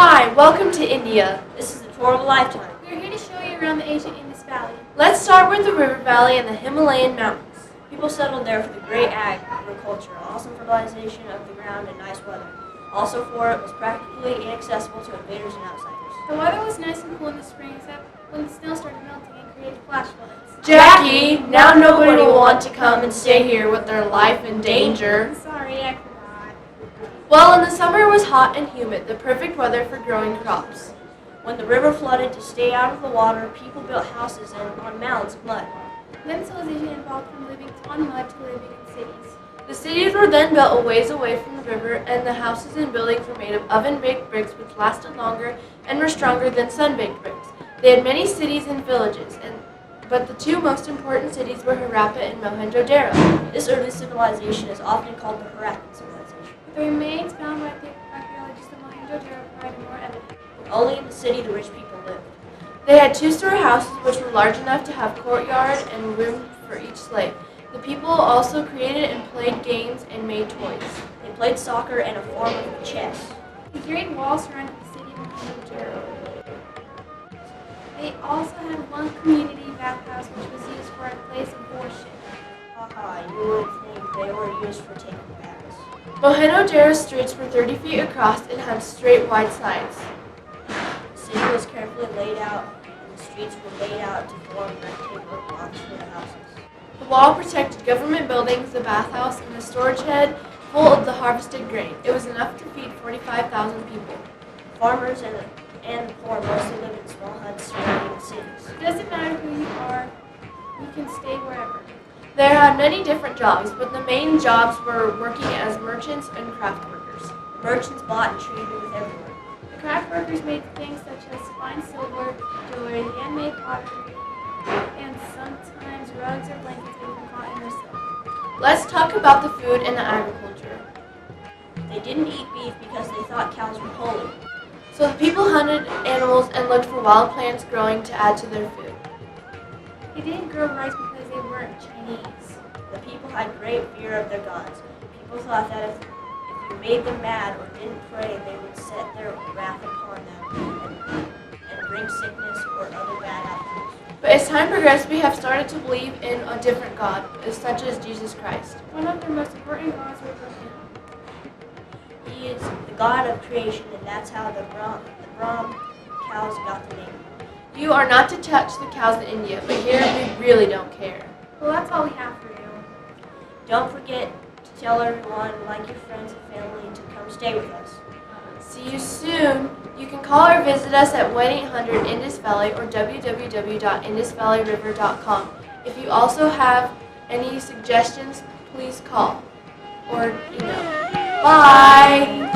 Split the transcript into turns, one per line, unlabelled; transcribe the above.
Hi, welcome to India.
This is the tour of a lifetime.
We are here to show you around the ancient Indus Valley.
Let's start with the river valley and the Himalayan mountains.
People settled there for the great agriculture, awesome fertilization of the ground, and nice weather. Also for it was practically inaccessible to invaders and outsiders.
The weather was nice and cool in the spring, except when the snow started melting and created flash floods.
Jackie, now nobody will want to come and stay here with their life in danger.
I'm sorry, I forgot.
Well, in the summer it was hot and humid, the perfect weather for growing crops.
When the river flooded to stay out of the water, people built houses on mounds of mud.
Then civilization evolved from living on mud to living in cities.
The cities were then built a ways away from the river, and the houses and buildings were made of oven-baked bricks which lasted longer and were stronger than sun-baked bricks. They had many cities and villages, but the two most important cities were Harappa and Mohenjo-daro.
This early civilization is often called the Harappan civilization.
The remains found by the archaeologists of Mohenjo-daro provided more evidence.
Only in the city the rich people lived.
They had two-story houses which were large enough to have courtyard and room for each slave. The people also created and played games and made toys.
They played soccer and a form of chess.
The great wall surrounded the city of Mohenjo-daro. They also had one community bathhouse which was used for a place of worship.
Haha, you would think they were used for taking baths.
Mohenjo-daro's streets were 30 feet across and had straight, wide sides.
The city was carefully laid out, and the streets were laid out to form rectangular blocks for the houses.
The wall protected government buildings, the bathhouse, and a storage shed full of the harvested grain. It was enough to feed 45,000 people.
Farmers and the poor mostly lived in small huts surrounding the cities.
It doesn't matter who you are, you can stay wherever.
They had many different jobs, but the main jobs were working as merchants and craft workers.
The merchants bought and traded with everyone.
The craft workers made things such as fine silver, jewelry, handmade pottery, and sometimes rugs or blankets made from cotton or silk.
Let's talk about the food and the agriculture.
They didn't eat beef because they thought cows were holy.
So the people hunted animals and looked for wild plants growing to add to their food.
They didn't grow rice because they weren't Chinese.
The people had great fear of their gods. People thought that if you made them mad or didn't pray, they would set their wrath upon them and bring sickness or other bad outcomes.
But as time progressed, we have started to believe in a different God, such as Jesus Christ.
One of their most important gods was Brennan.
He is the God of creation, and that's how the Brahm cows got the name.
You are not to touch the cows in India, but here we really don't care.
Well, that's all we have for you.
Don't forget to tell everyone, like your friends and family, to come stay with us.
See you soon. You can call or visit us at 1-800-INDUS Valley or www.indusvalleyriver.com. If you also have any suggestions, please call or email. Bye!